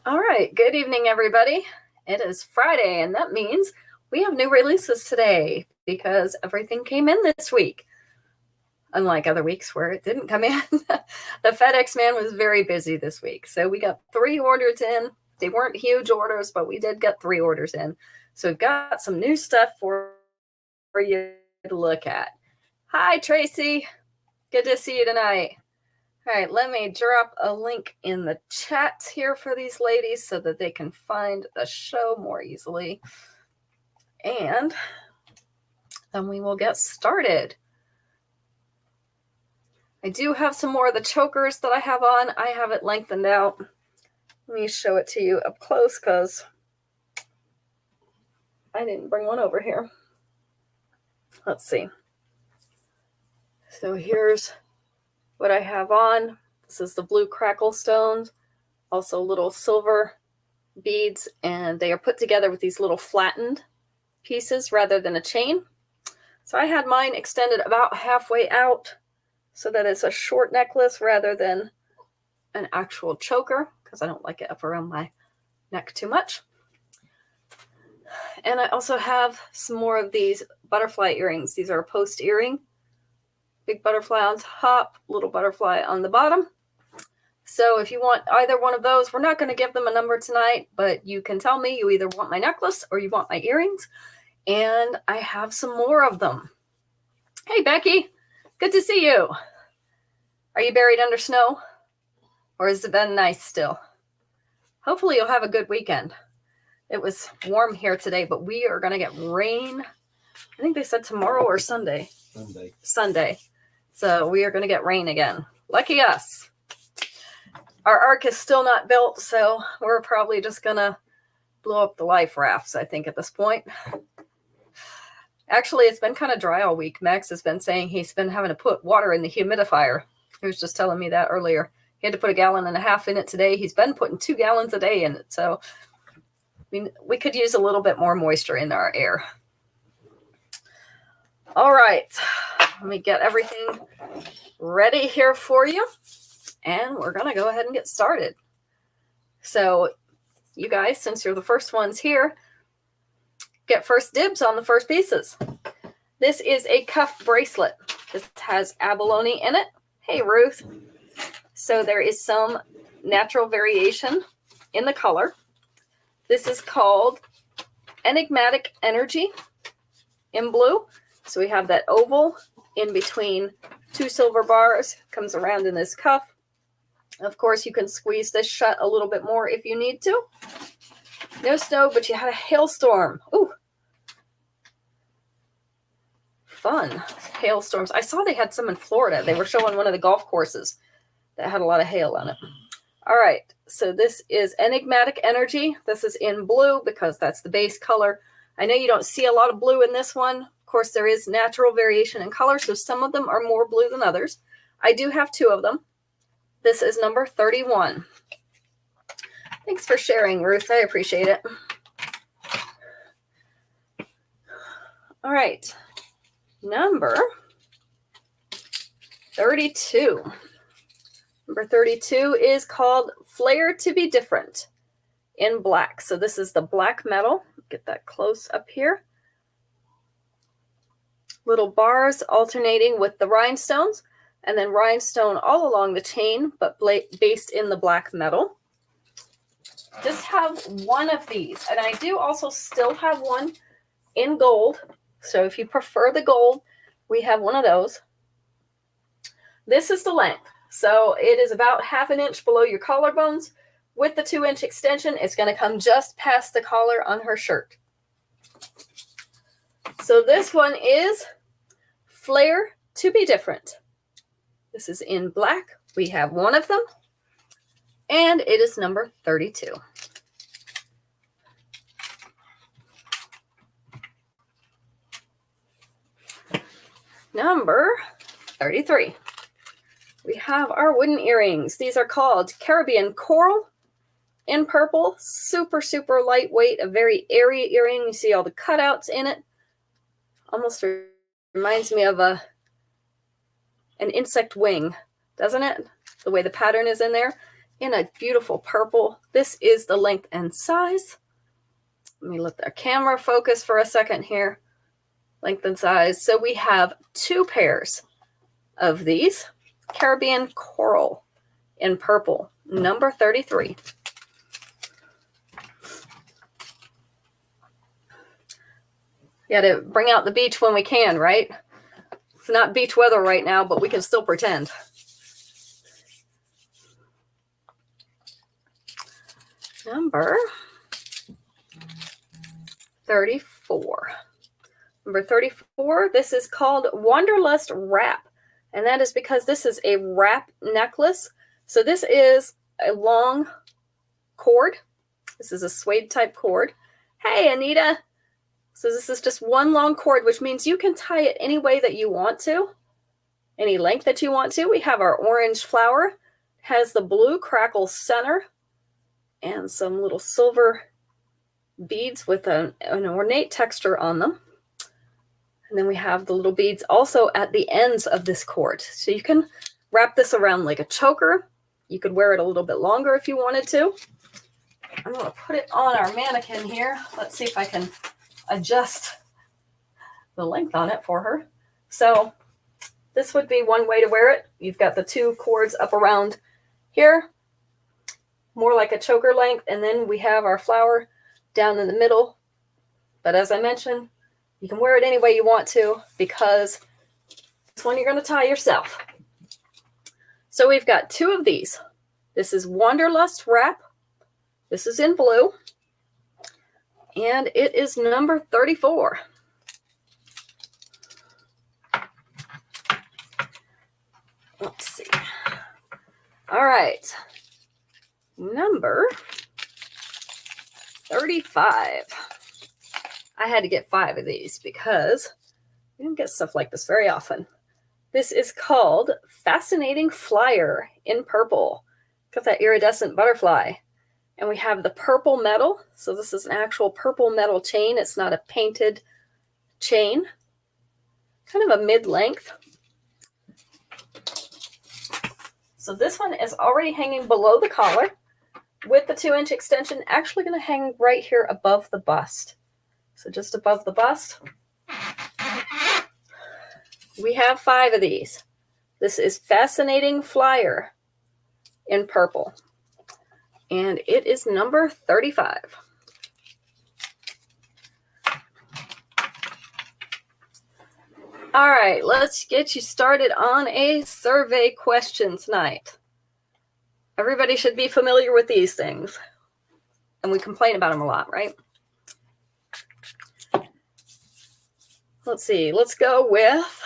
All right, good evening, everybody. It is Friday, and that means we have new releases today because everything came in this week. Unlike other weeks where it didn't come in. The FedEx man was very busy this week. So we got 3 orders in. They weren't huge orders, but we did get 3 orders in. So we've got some new stuff for you to look at. Hi, Tracy. Good to see you tonight. All right, let me drop a link in the chat here for these ladies so that they can find the show more easily. And then we will get started. I do have some more of the chokers that I have on. I have it lengthened out. Let me show it to you up close because I didn't bring one over here. Let's see. So here's what I have on. This is the blue crackle stones, also little silver beads, and they are put together with these little flattened pieces rather than a chain. So I had mine extended about halfway out so that it's a short necklace rather than an actual choker because I don't like it up around my neck too much. And I also have some more of these butterfly earrings. These are a post earring. Big butterfly on top, little butterfly on the bottom. So if you want either one of those, we're not going to give them a number tonight, but you can tell me you either want my necklace or you want my earrings. And I have some more of them. Hey, Becky. Good to see you. Are you buried under snow? Or has it been nice still? Hopefully you'll have a good weekend. It was warm here today, but we are going to get rain. I think they said tomorrow or Sunday. Sunday. So we are going to get rain again. Lucky us. Our ark is still not built, so we're probably just going to blow up the life rafts, I think, at this point. Actually, it's been kind of dry all week. Max has been saying he's been having to put water in the humidifier. He was just telling me that earlier. He had to put 1.5 gallons in it today. He's been putting 2 gallons a day in it. So we could use a little bit more moisture in our air. All right. Let me get everything ready here for you. And we're going to go ahead and get started. So you guys, since you're the first ones here, get first dibs on the first pieces. This is a cuff bracelet. This has abalone in it. Hey, Ruth. So there is some natural variation in the color. This is called Enigmatic Energy in blue. So we have that oval in between 2 silver bars. Comes around in this cuff. Of course, you can squeeze this shut a little bit more if you need to. No snow, but you had a hailstorm. Ooh. Fun. Hailstorms. I saw they had some in Florida. They were showing one of the golf courses that had a lot of hail on it. All right. So this is Enigmatic Energy. This is in blue because that's the base color. I know you don't see a lot of blue in this one. Of course, there is natural variation in color, so some of them are more blue than others. I do have 2 of them. This is number 31. Thanks for sharing, Ruth. I appreciate it. All right. Number 32. Number 32 is called Flare to be Different in black. So this is the black metal. Get that close up here. Little bars alternating with the rhinestones, and then rhinestone all along the chain, but based in the black metal. Just have one of these. And I do also still have one in gold. So if you prefer the gold, we have one of those. This is the length. So it is about 1/2 inch below your collarbones. With the 2-inch extension, it's going to come just past the collar on her shirt. So this one is Flare to be Different. This is in black. We have one of them. And it is number 32. Number 33. We have our wooden earrings. These are called Caribbean Coral in purple. Super, super lightweight, a very airy earring. You see all the cutouts in it. Almost reminds me of an insect wing, doesn't it? The way the pattern is in there. in a beautiful purple. This is the length and size. Let me let the camera focus for a second here. Length and size. So we have 2 pairs of these. Caribbean Coral in purple, number 33. You got to bring out the beach when we can, right? It's not beach weather right now, but we can still pretend. Number 34. Number 34, this is called Wanderlust Wrap. And that is because this is a wrap necklace. So this is a long cord. This is a suede type cord. Hey, Anita. So this is just one long cord, which means you can tie it any way that you want to, any length that you want to. We have our orange flower. It has the blue crackle center and some little silver beads with an ornate texture on them. And then we have the little beads also at the ends of this cord. So you can wrap this around like a choker. You could wear it a little bit longer if you wanted to. I'm going to put it on our mannequin here. Let's see if I can adjust the length on it for her. So this would be one way to wear it. You've got the 2 cords up around here, more like a choker length. And then we have our flower down in the middle. But as I mentioned, you can wear it any way you want to because this one you're going to tie yourself. So we've got 2 of these. This is Wanderlust Wrap. This is in blue. And it is number 34. Let's see. All right. Number 35. I had to get 5 of these because we don't get stuff like this very often. This is called Fascinating Flyer in purple. Got that iridescent butterfly. And we have the purple metal. So this is an actual purple metal chain. It's not a painted chain. Kind of a mid-length. So this one is already hanging below the collar with the 2-inch extension. Actually going to hang right here above the bust. So just above the bust. We have 5 of these. This is Fascinating Flyer in purple. And it is number 35. All right, let's get you started on a survey question tonight. Everybody should be familiar with these things. And we complain about them a lot, right? Let's see. Let's go with,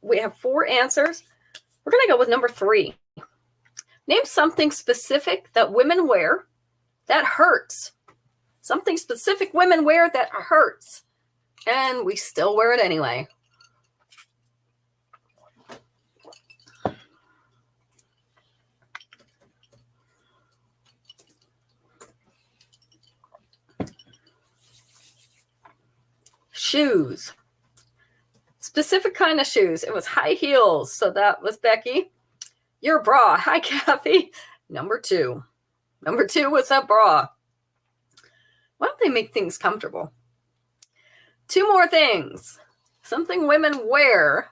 we have 4 answers. We're going to go with number 3. Name something specific that women wear that hurts. Something specific women wear that hurts. And we still wear it anyway. Shoes. Specific kind of shoes. It was high heels. So that was Becky. Your bra. Hi, Kathy. Number 2. Number 2 was that bra. Why don't they make things comfortable? 2 more things. Something women wear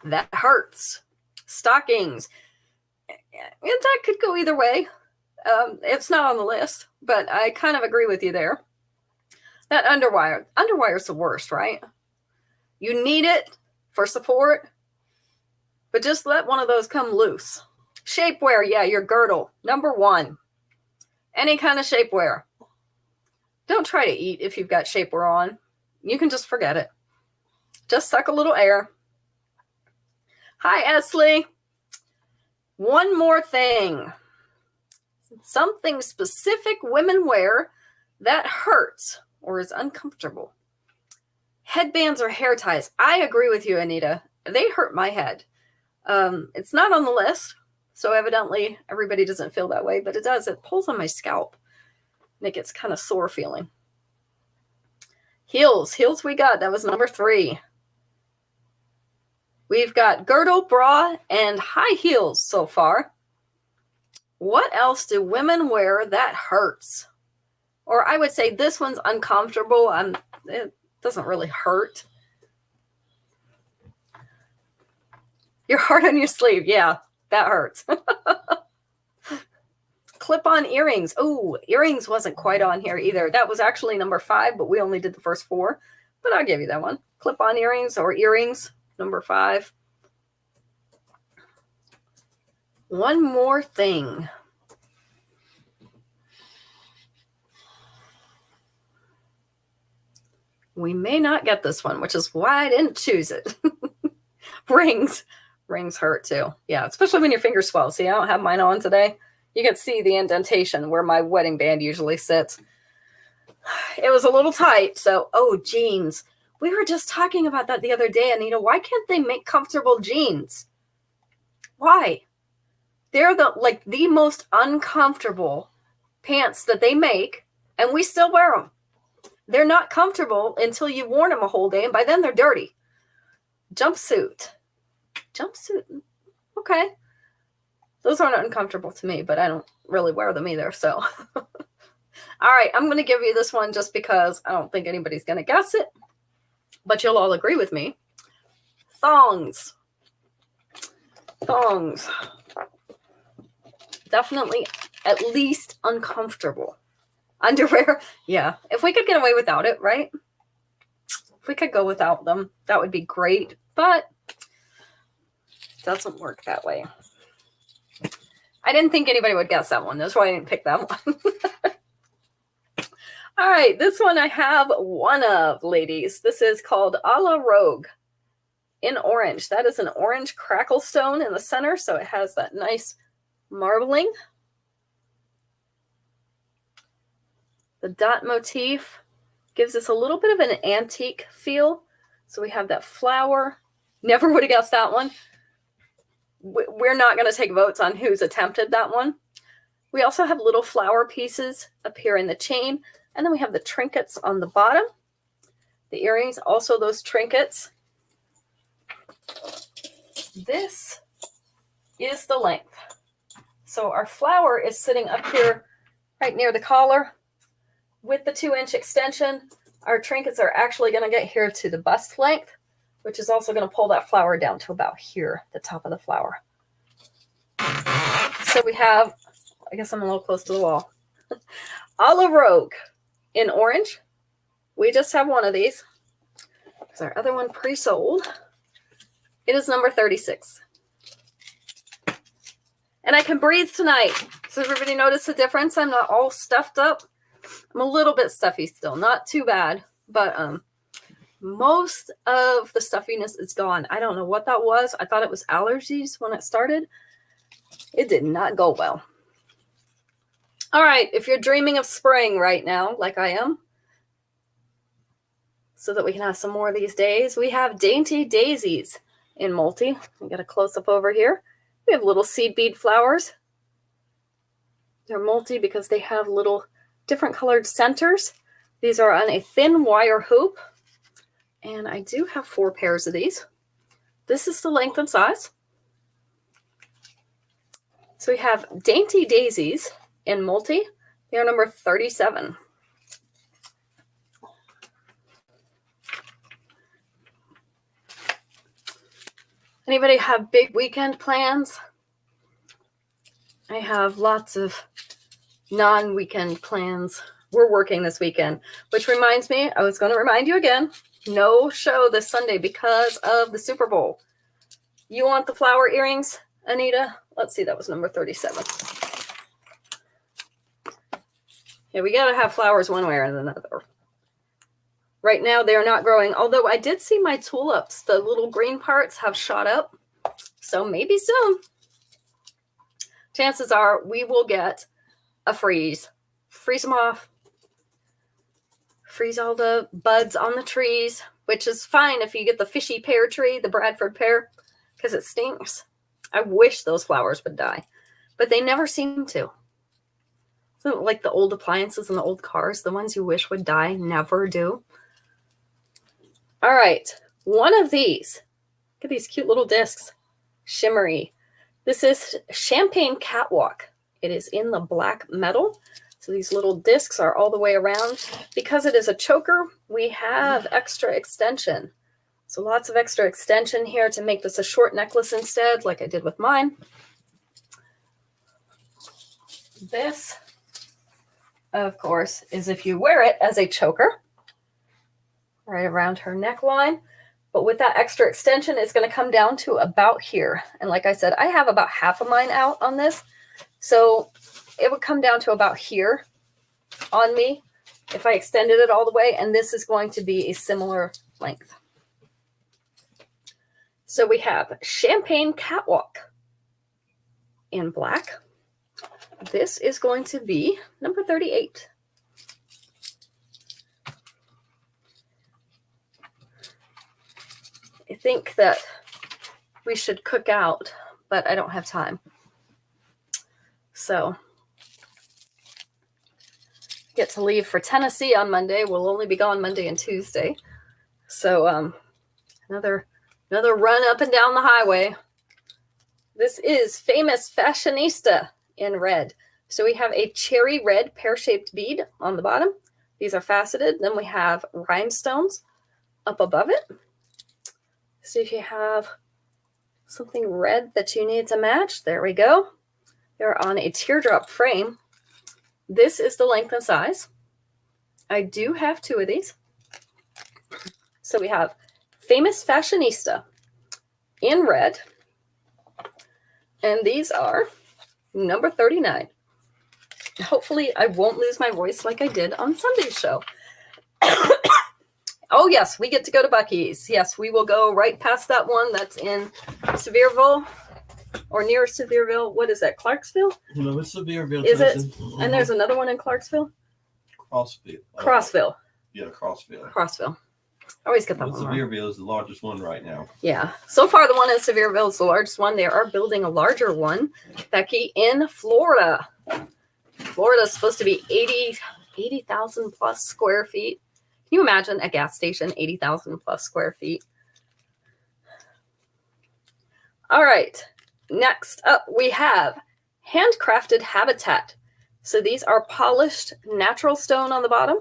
that hurts. Stockings. And that could go either way. It's not on the list, but I kind of agree with you there. That underwire. Underwire's the worst, right? You need it for support, but just let one of those come loose. Shapewear, yeah, your girdle. Number 1. Any kind of shapewear. Don't try to eat if you've got shapewear on. You can just forget it. Just suck a little air. Hi, Esley. One more thing. Something specific women wear that hurts or is uncomfortable. Headbands or hair ties. I agree with you, Anita. They hurt my head. It's not on the list, so evidently everybody doesn't feel that way, but it does. It pulls on my scalp, and it gets kind of sore feeling. Heels. Heels we got. That was number 3. We've got girdle, bra, and high heels so far. What else do women wear that hurts? Or I would say this one's uncomfortable. It doesn't really hurt. Your heart on your sleeve. Yeah, that hurts. Clip-on earrings. Oh, earrings wasn't quite on here either. That was actually number 5, but we only did the first 4. But I'll give you that one. Clip-on earrings or earrings, number 5. One more thing. We may not get this one, which is why I didn't choose it. Rings. Rings hurt too. Yeah, especially when your fingers swell. See, I don't have mine on today. You can see the indentation where my wedding band usually sits. It was a little tight. So, jeans. We were just talking about that the other day, Anita. Why can't they make comfortable jeans? Why? They're the most uncomfortable pants that they make, and we still wear them. They're not comfortable until you've worn them a whole day, and by then they're dirty. Jumpsuit. Okay. Those aren't uncomfortable to me, but I don't really wear them either, so. All right, I'm going to give you this one just because I don't think anybody's going to guess it, but you'll all agree with me. Thongs. Thongs. Definitely at least uncomfortable. Underwear, yeah. If we could get away without it, right? If we could go without them, that would be great, but it doesn't work that way. I didn't think anybody would guess that one. That's why I didn't pick that one. All right, this one I have one of, ladies. This is called A la Rogue in orange. That is an orange crackle stone in the center, so it has that nice marbling. The dot motif gives us a little bit of an antique feel. So we have that flower. Never would have guessed that one. We're not going to take votes on who's attempted that one. We also have little flower pieces up here in the chain. And then we have the trinkets on the bottom. The earrings, also those trinkets. This is the length. So our flower is sitting up here right near the collar. With the 2-inch extension, our trinkets are actually going to get here to the bust length, which is also going to pull that flower down to about here, the top of the flower. So we have, I guess I'm a little close to the wall, A la Rogue in orange. We just have one of these because our other one pre-sold. It is number 36. And I can breathe tonight. So everybody notice the difference? I'm not all stuffed up. I'm a little bit stuffy still, not too bad, but most of the stuffiness is gone. I don't know what that was. I thought it was allergies when it started. It did not go well. All right, if you're dreaming of spring right now, like I am, so that we can have some more of these days, we have Dainty Daisies in multi. We got a close-up over here. We have little seed bead flowers. They're multi because they have little different colored centers. These are on a thin wire hoop. And I do have 4 pairs of these. This is the length and size. So we have Dainty Daisies in multi. They are number 37. Anybody have big weekend plans? I have lots of non-weekend plans. We're working this weekend, which reminds me, I was going to remind you again, no show this Sunday because of the Super Bowl. You want the flower earrings, Anita? Let's see, that was number 37. Yeah, we got to have flowers one way or another. Right now, they're not growing, although I did see my tulips. The little green parts have shot up, so maybe soon. Chances are we will get a freeze. Freeze them off. Freeze all the buds on the trees, which is fine if you get the fishy pear tree, the Bradford pear, because it stinks. I wish those flowers would die, but they never seem to. So like the old appliances and the old cars, the ones you wish would die never do. All right, one of these. Look at these cute little discs. Shimmery. This is Champagne Catwalk It is in the black metal. So these little discs are all the way around. Because it is a choker, we have extra extension. So lots of extra extension here to make this a short necklace instead, like I did with mine. This, of course, is if you wear it as a choker, right around her neckline. But with that extra extension, it's going to come down to about here. And like I said, I have about half of mine out on this. So it would come down to about here on me if I extended it all the way. And this is going to be a similar length. So we have Champagne Catwalk in black. This is going to be number 38. I think that we should cook out, but I don't have time. So get to leave for Tennessee on Monday. We'll only be gone Monday and Tuesday. So another run up and down the highway. This is Famous Fashionista in red. So we have a cherry red pear-shaped bead on the bottom. These are faceted. Then we have rhinestones up above it. So if you have something red that you need to match, there we go. They're on a teardrop frame. This is the length and size. I do have 2 of these. So we have Famous Fashionista in red. And these are number 39. Hopefully I won't lose my voice like I did on Sunday's show. Oh, yes, we get to go to Buc-ee's. Yes, we will go right past that one that's in Sevierville or near Sevierville. What is that, Clarksville? No, it's Sevierville. Is it? And there's another one in Clarksville? Crossville. Crossville. Yeah, Crossville. Crossville. I always get that one wrong. Sevierville is the largest one right now. Yeah. So far, the one in Sevierville is the largest one. They are building a larger one, Becky, in Florida. Florida is supposed to be 80,000 plus square feet. Can you imagine a gas station, 80,000 plus square feet? All right. Next up, we have handcrafted habitat. So these are polished natural stone on the bottom.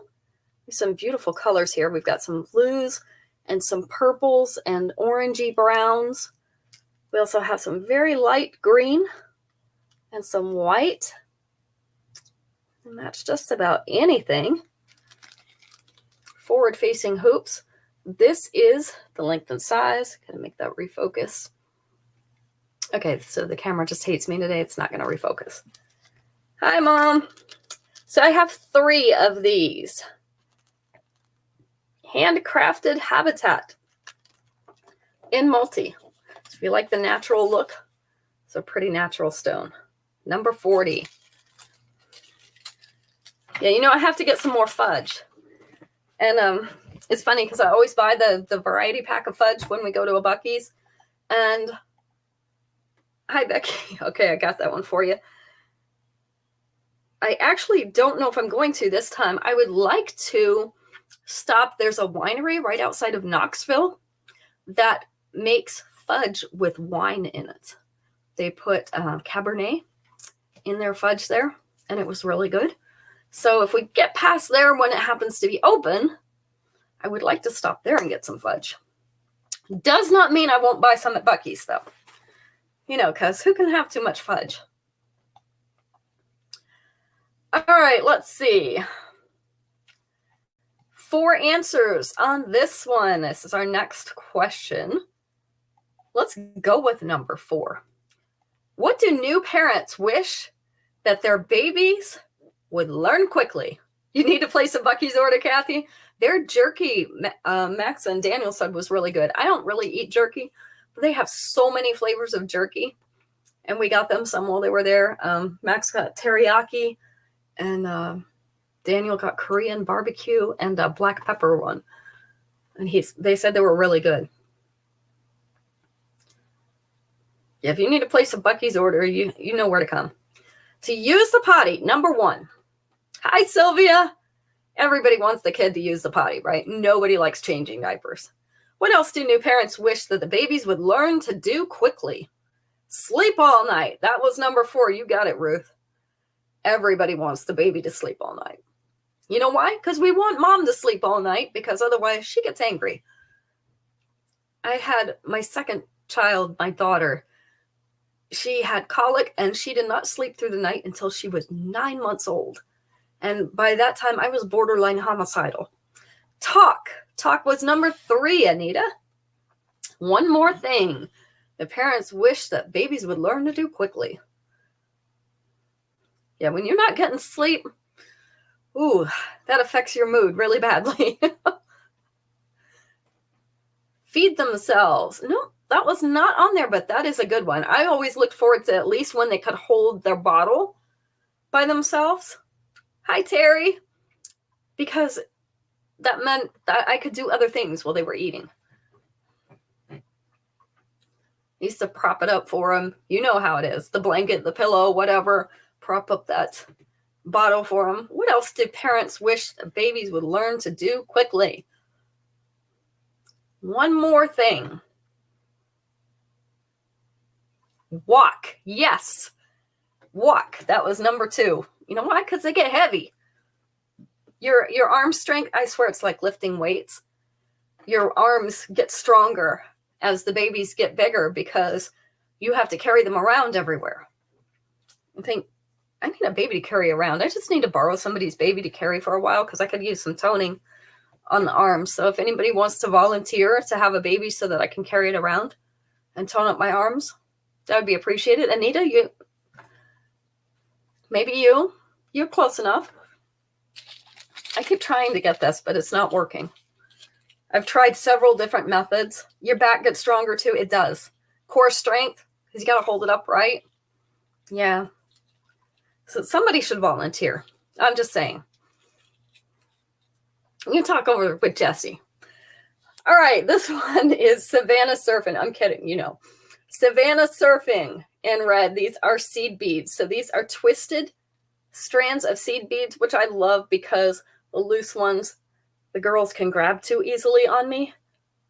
Some beautiful colors here. We've got some blues and some purples and orangey browns. We also have some very light green and some white. And that's just about anything. Forward-facing hoops. This is the length and size. Gotta make that refocus. Okay, so the camera just hates me today. It's not going to refocus. Hi, Mom. So I have 3 of these. Handcrafted habitat in multi. So if you like the natural look, it's a pretty natural stone. Number 40. Yeah, you know, I have to get some more fudge. And it's funny because I always buy the variety pack of fudge when we go to a Buc-ee's. And hi, Becky. Okay, I got that one for you. I actually don't know if I'm going to this time. I would like to stop. There's a winery right outside of Knoxville that makes fudge with wine in it. They put Cabernet in their fudge there, and it was really good. So if we get past there when it happens to be open, I would like to stop there and get some fudge. Does not mean I won't buy some at Buc-ee's, though. You know, because who can have too much fudge? All right, let's see. 4 answers on this one. This is our next question. Let's go with number 4. What do new parents wish that their babies would learn quickly? You need to place a Buc-ee's order, Kathy. Their jerky, Max and Daniel said, was really good. I don't really eat jerky, but they have so many flavors of jerky. And we got them some while they were there. Max got teriyaki, and Daniel got Korean barbecue and a black pepper one. And they said they were really good. Yeah, if you need to place a Buc-ee's order, you know where to come. To use the potty, number 1. Hi, Sylvia. Everybody wants the kid to use the potty, right? Nobody likes changing diapers. What else do new parents wish that the babies would learn to do quickly? Sleep all night. That was number 4. You got it, Ruth. Everybody wants the baby to sleep all night. You know why? Because we want mom to sleep all night, because otherwise she gets angry. I had my second child, my daughter. She had colic and she did not sleep through the night until she was 9 months old. And by that time, I was borderline homicidal. Talk was number 3, Anita. One more thing. The parents wish that babies would learn to do quickly. Yeah, when you're not getting sleep, ooh, that affects your mood really badly. Feed themselves. No, that was not on there, but that is a good one. I always looked forward to at least when they could hold their bottle by themselves. Hi, Terry. Because that meant that I could do other things while they were eating. I used to prop it up for them. You know how it is. The blanket, the pillow, whatever. Prop up that bottle for them. What else did parents wish that babies would learn to do quickly? One more thing. Walk. Yes. Walk. That was number 2. You know why? Because they get heavy. Your arm strength, I swear it's like lifting weights. Your arms get stronger as the babies get bigger because you have to carry them around everywhere. I think, I need a baby to carry around. I just need to borrow somebody's baby to carry for a while because I could use some toning on the arms. So if anybody wants to volunteer to have a baby so that I can carry it around and tone up my arms, that would be appreciated. Anita, you're close enough. I keep trying to get this, but it's not working. I've tried several different methods. Your back gets stronger too. It does. Core strength, because you got to hold it up, right? Yeah. So somebody should volunteer. I'm just saying. You can talk over with Jessie. All right, this one is Savannah Surfing. I'm kidding, Savannah Surfing in red. These are seed beads. So these are twisted strands of seed beads, which I love because the loose ones, the girls can grab too easily on me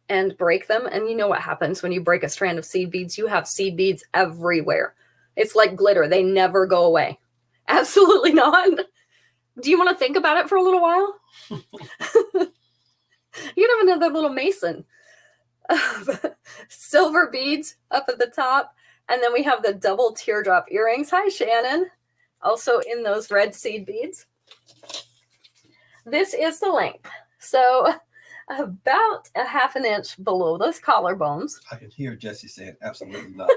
and break them. And you know what happens when you break a strand of seed beads? You have seed beads everywhere. It's like glitter. They never go away. Absolutely not. Do you want to think about it for a little while? You have another little mason. Silver beads up at the top. And then we have the double teardrop earrings. Hi, Shannon. Also in those red seed beads. This is the length. So about a half an inch below those collarbones. I can hear Jessie saying absolutely not.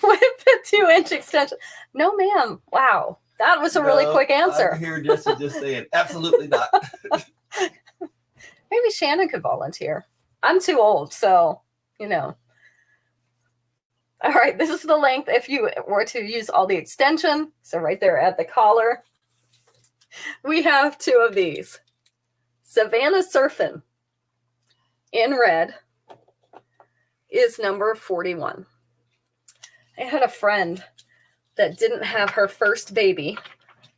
With the 2-inch extension. No, ma'am. Wow. That was a really quick answer. I can hear Jessie just saying absolutely not. Maybe Shannon could volunteer. I'm too old, so, All right, this is the length if you were to use all the extension. So right there at the collar, we have 2 of these. Savannah Surfing in red is number 41. I had a friend that didn't have her first baby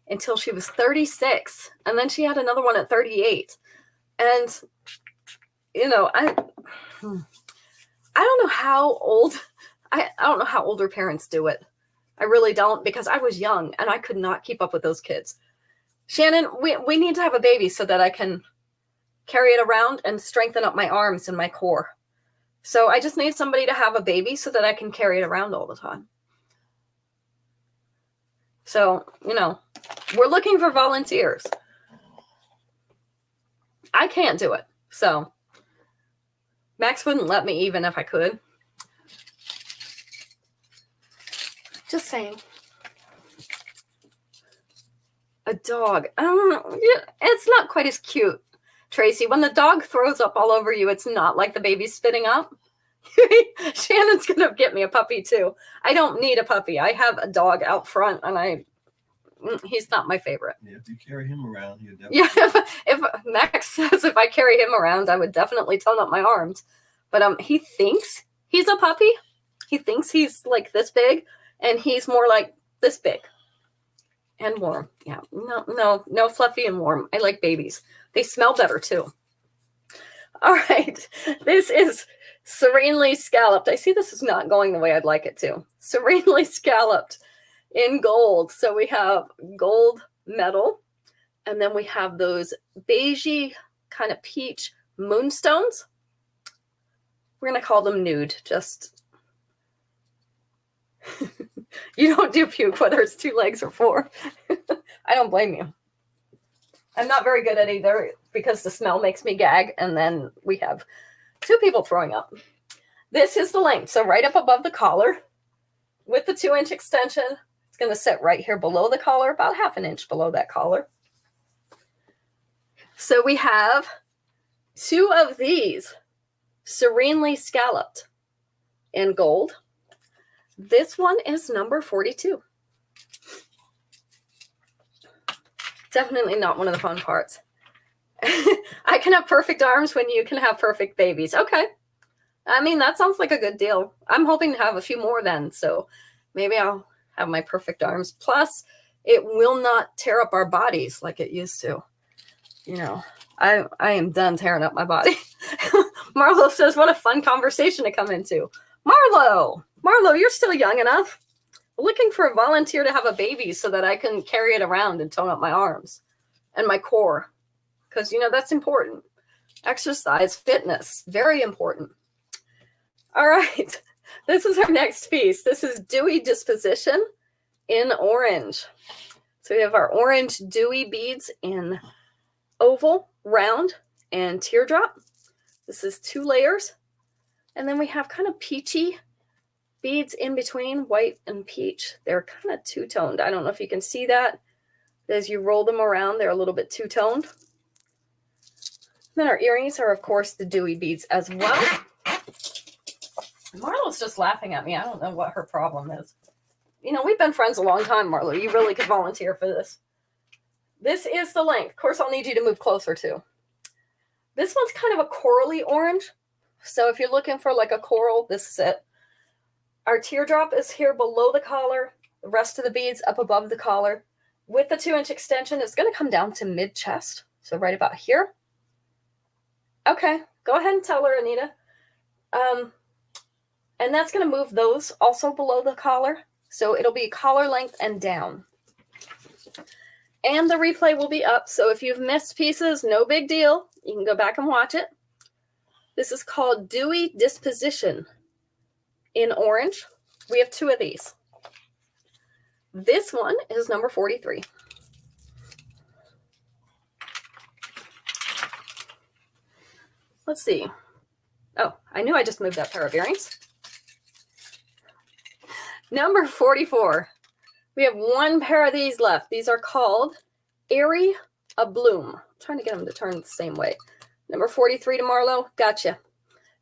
until she was 36. And then she had another one at 38. And, I don't know how old, I don't know how older parents do it. I really don't, because I was young and I could not keep up with those kids. Shannon, we need to have a baby so that I can carry it around and strengthen up my arms and my core. So I just need somebody to have a baby so that I can carry it around all the time. So, we're looking for volunteers. I can't do it. So Max wouldn't let me even if I could. Just saying. A dog. It's not quite as cute, Tracy. When the dog throws up all over you, it's not like the baby's spitting up. Shannon's going to get me a puppy too. I don't need a puppy. I have a dog out front and he's not my favorite. Yeah, if you carry him around, you definitely. Yeah, if Max says if I carry him around, I would definitely tone up my arms. But he thinks he's a puppy. He thinks he's like this big, and he's more like this big. And warm. Yeah, no, fluffy and warm. I like babies. They smell better too. All right, this is Serenely Scalloped. I see this is not going the way I'd like it to. Serenely Scalloped in gold. So we have gold metal, and then we have those beigey kind of peach moonstones. We're going to call them nude. Just, you don't do puke whether it's 2 legs or 4. I don't blame you. I'm not very good at either because the smell makes me gag, and then we have 2 people throwing up. This is the length. So right up above the collar with the 2-inch extension. It's going to sit right here below the collar, about 1/2 inch below that collar. So we have 2 of these serenely scalloped in gold. This one is number 42. Definitely not one of the fun parts. I can have perfect arms when you can have perfect babies. Okay. I mean, that sounds like a good deal. I'm hoping to have a few more then, so maybe I'll have my perfect arms. Plus, it will not tear up our bodies like it used to. You know, I am done tearing up my body. Marlo says, what a fun conversation to come into. Marlo, you're still young enough. Looking for a volunteer to have a baby so that I can carry it around and tone up my arms and my core. Because, you know, that's important. Exercise, fitness, very important. All right. This is our next piece. This is dewy disposition in orange. So we have our orange dewy beads in oval, round, and teardrop. This is 2 layers. And then we have kind of peachy beads in between, white and peach. They're kind of two-toned. I don't know if you can see that. As you roll them around, they're a little bit two-toned. Then our earrings are, of course, the dewy beads as well. Marlo's just laughing at me. I don't know what her problem is. You know, we've been friends a long time, Marlo. You really could volunteer for this. This is the length. Of course, I'll need you to move closer, too. This one's kind of a corally orange. So if you're looking for like a coral, this is it. Our teardrop is here below the collar. The rest of the beads up above the collar. With the 2-inch extension, it's going to come down to mid-chest. So right about here. Okay, go ahead and tell her, Anita. And that's going to move those also below the collar. So it'll be collar length and down. And the replay will be up. So if you've missed pieces, no big deal. You can go back and watch it. This is called Dewy Disposition in orange. We have 2 of these. This one is number 43. Let's see. Oh, I knew I just moved that pair of earrings. Number 44. We have 1 pair of these left. These are called Airy A Bloom. I'm trying to get them to turn the same way. Number 43 to Marlo. Gotcha.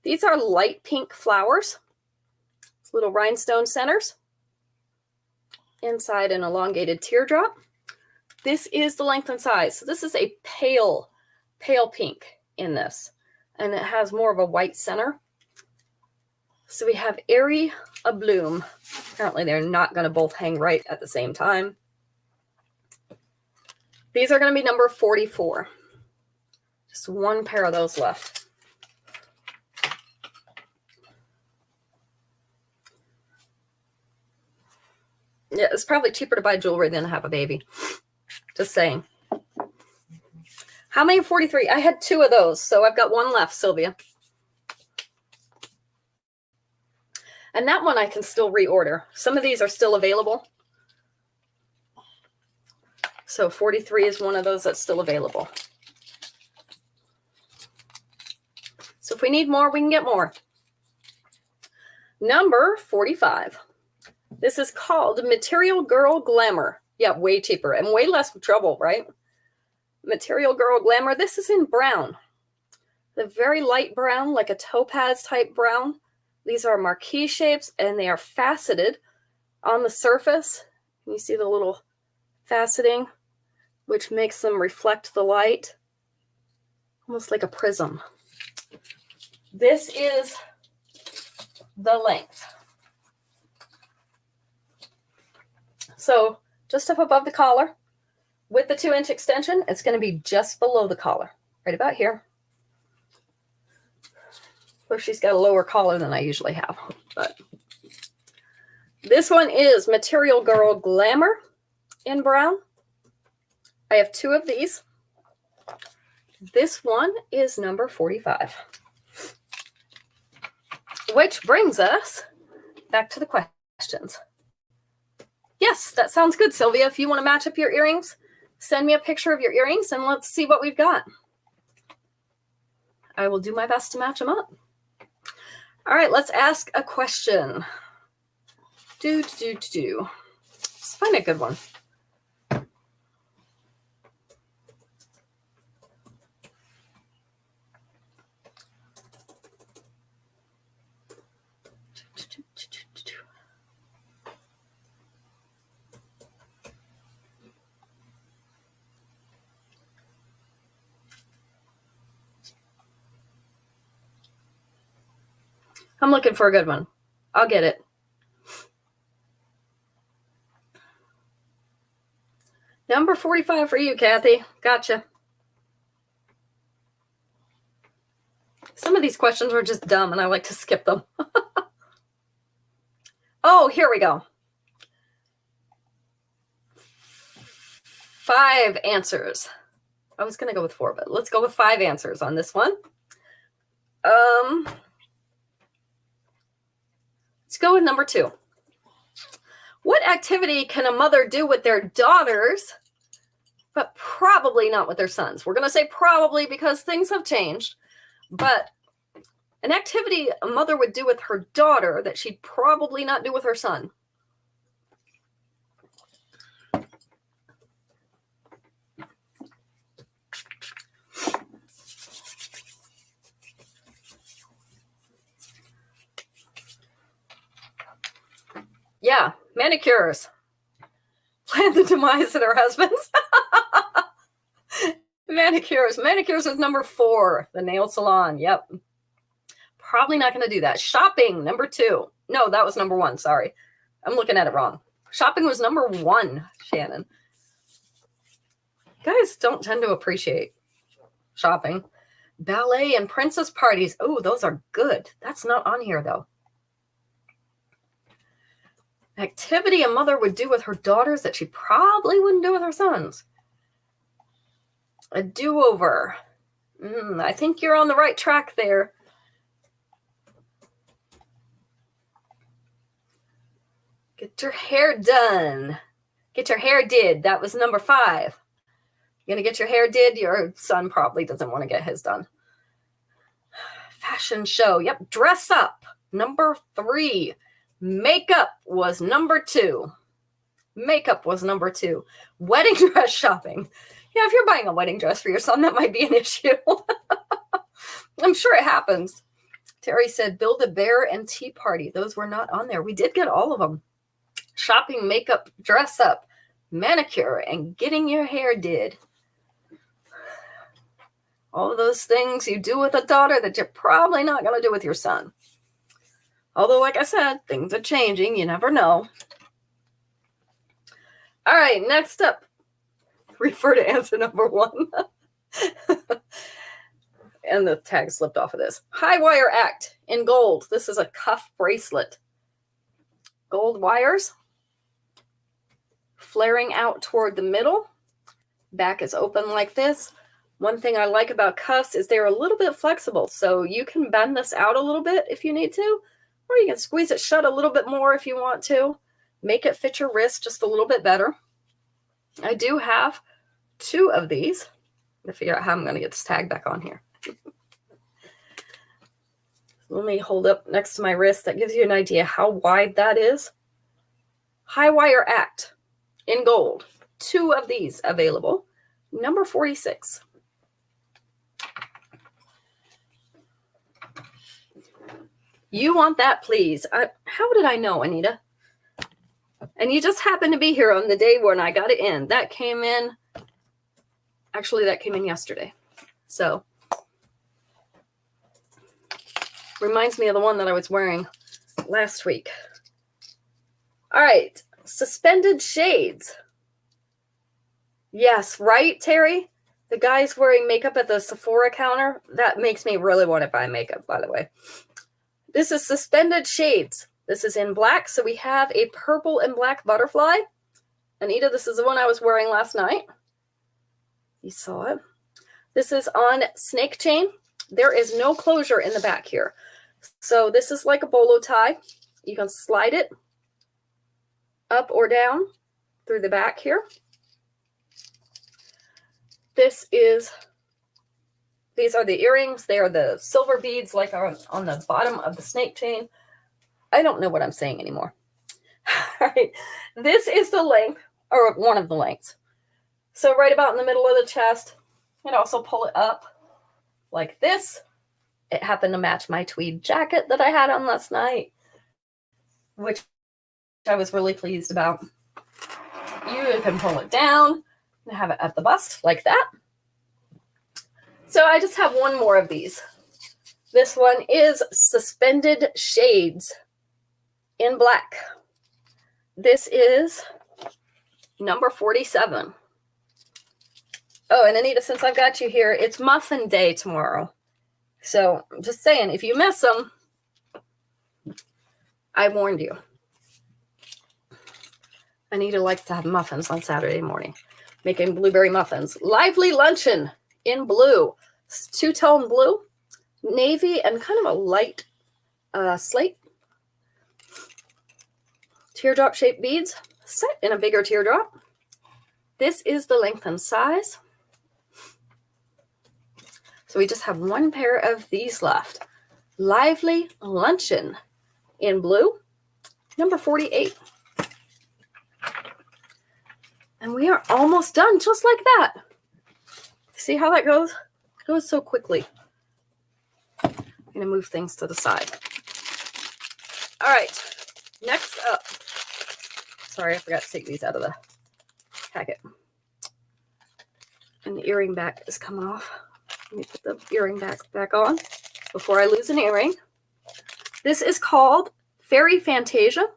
These are light pink flowers. It's little rhinestone centers. Inside an elongated teardrop. This is the length and size. So this is a pale pink in this. And it has more of a white center. So we have Airy A Bloom. Apparently they're not going to both hang right at the same time. These are going to be number 44. Just 1 pair of those left. Yeah, it's probably cheaper to buy jewelry than to have a baby. Just saying. How many 43? I had 2 of those, so I've got 1 left, Sylvia. And that one I can still reorder. Some of these are still available. So 43 is one of those that's still available. So if we need more, we can get more. Number 45. This is called Material Girl Glamour. Yeah, way cheaper and way less trouble, right? Material Girl Glamour. This is in brown. The very light brown, like a topaz type brown. These are marquee shapes, and they are faceted on the surface. You see the little faceting, which makes them reflect the light, almost like a prism. This is the length. So just up above the collar, with the 2-inch extension, it's going to be just below the collar, right about here. Of course, she's got a lower collar than I usually have, but This one is Material Girl Glamour in brown. I have 2 of these. This one is number 45. Which brings us back to the questions. Yes, that sounds good, Sylvia. If you want to match up your earrings, send me a picture of your earrings and let's see what we've got. I will do my best to match them up. All right, let's ask a question. Let's find a good one. I'm looking for a good one. I'll get it. Number 45 for you, Kathy. Gotcha. Some of these questions are just dumb, and I like to skip them. Oh, here we go. 5 answers. I was going to go with 4, but let's go with 5 answers on this one. Let's go with number 2. What activity can a mother do with their daughters, but probably not with their sons? We're going to say probably because things have changed, but an activity a mother would do with her daughter that she'd probably not do with her son. Yeah, manicures. Plan the demise of their husbands. Manicures. Manicures is number 4. The nail salon. Yep. Probably not going to do that. Shopping, number 2. No, that was number 1. Sorry. I'm looking at it wrong. Shopping was number 1, Shannon. You guys don't tend to appreciate shopping. Ballet and princess parties. Oh, those are good. That's not on here, though. Activity a mother would do with her daughters that she probably wouldn't do with her sons. A do-over. I think you're on the right track there. Get your hair done. Get your hair did. That was number 5. You're going to get your hair did? Your son probably doesn't want to get his done. Fashion show. Yep. Dress up. Number 3. Makeup was number 2. Makeup was number 2. Wedding dress shopping. Yeah, if you're buying a wedding dress for your son, that might be an issue. I'm sure it happens. Terry said, Build-A-Bear and Tea Party. Those were not on there. We did get all of them. Shopping, makeup, dress up, manicure, and getting your hair did. All of those things you do with a daughter that you're probably not going to do with your son. Although, like I said, things are changing. You never know. All right, next up. Refer to answer number 1. And the tag slipped off of this. High wire act in gold. This is a cuff bracelet. Gold wires. Flaring out toward the middle. Back is open like this. One thing I like about cuffs is they're a little bit flexible. So you can bend this out a little bit if you need to. Or you can squeeze it shut a little bit more if you want to. Make it fit your wrist just a little bit better. I do have 2 of these. To figure out how I'm going to get this tag back on here. Let me hold up next to my wrist. That gives you an idea how wide that is. High wire act in gold. 2 of these available. Number 46. You want that, please. How did I know, Anita? And you just happened to be here on the day when I got it in. That came in. Actually, that came in yesterday. So, reminds me of the one that I was wearing last week. All right. Suspended shades. Yes, right, Terry? The guy's wearing makeup at the Sephora counter. That makes me really want to buy makeup, by the way. This is suspended shades. This is in black. So we have a purple and black butterfly. Anita, this is the one I was wearing last night. You saw it. This is on snake chain. There is no closure in the back here. So this is like a bolo tie. You can slide it up or down through the back here. These are the earrings. They are the silver beads like on the bottom of the snake chain. I don't know what I'm saying anymore. All right. This is the length, or one of the lengths. So right about in the middle of the chest, and also pull it up like this. It happened to match my tweed jacket that I had on last night, which I was really pleased about. You can pull it down and have it at the bust like that. So I just have one more of these. This one is Suspended Shades in black. This is number 47. Oh, and Anita, since I've got you here, it's Muffin Day tomorrow. So I'm just saying, if you miss them, I warned you. Anita likes to have muffins on Saturday morning, making blueberry muffins. Lively Luncheon in blue. Two-tone blue, navy, and kind of a light slate. Teardrop-shaped beads set in a bigger teardrop. This is the length and size. So we just have one pair of these left. Lively Luncheon in blue, number 48. And we are almost done, just like that. See how that goes? It goes so quickly. I'm going to move things to the side. All right, next up. Sorry, I forgot to take these out of the packet. And the earring back is coming off. Let me put the earring back on before I lose an earring. This is called Fairy Fantasia.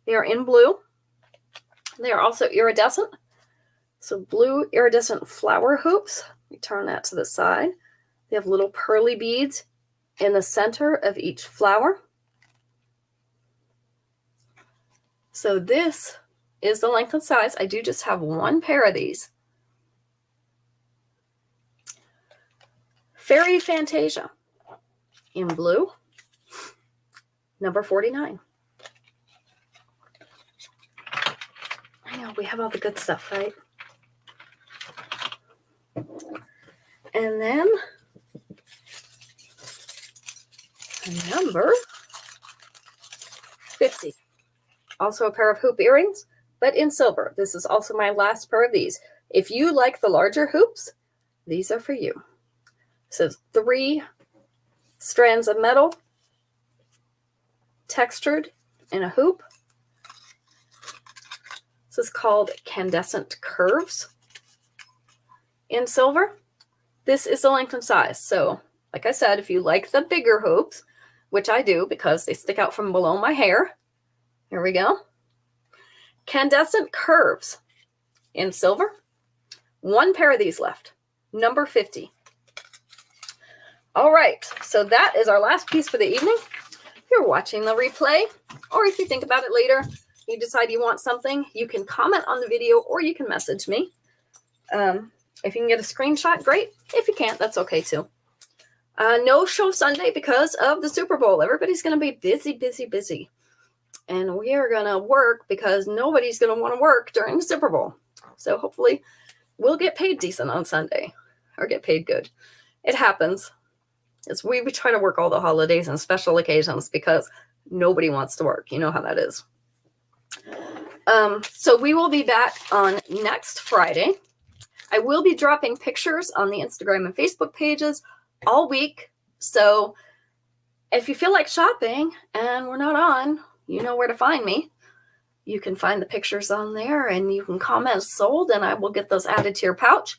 They are in blue. They are also iridescent. So blue iridescent flower hoops. Let me turn that to the side. They have little pearly beads in the center of each flower. So this is the length and size. I do just have one pair of these. Fairy Fantasia in blue, number 49. I know, we have all the good stuff, right? And then number 50. Also a pair of hoop earrings, but in silver. This is also my last pair of these. If you like the larger hoops, these are for you. So 3 strands of metal textured in a hoop. This is called Candescent Curves in silver. This is the length and size. So like I said, if you like the bigger hoops, which I do because they stick out from below my hair. Here we go. Candescent Curves in silver. One pair of these left. Number 50. All right, so that is our last piece for the evening. If you're watching the replay, or if you think about it later, you decide you want something, you can comment on the video or you can message me. If you can get a screenshot, great. If you can't, that's okay too. No show Sunday because of the Super Bowl. Everybody's going to be busy. And we are going to work because nobody's going to want to work during the Super Bowl. So hopefully we'll get paid decent on Sunday or get paid good. It happens. We try to work all the holidays and special occasions because nobody wants to work. You know how that is. So we will be back on next Friday. I will be dropping pictures on the Instagram and Facebook pages all week. So if you feel like shopping and we're not on, you know where to find me. You can find the pictures on there and you can comment sold and I will get those added to your pouch.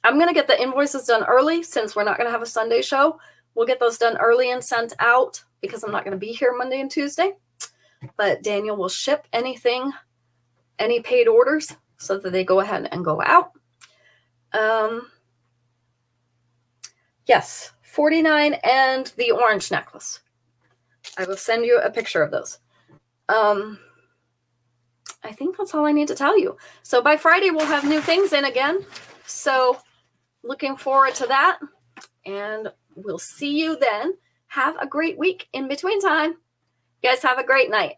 I'm going to get the invoices done early since we're not going to have a Sunday show. We'll get those done early and sent out because I'm not going to be here Monday and Tuesday. But Daniel will ship anything, any paid orders so that they go ahead and go out. Yes, 49 and the orange necklace. I will send you a picture of those. I think that's all I need to tell you. So by Friday, we'll have new things in again. So looking forward to that. And we'll see you then. Have a great week in between time. You guys have a great night.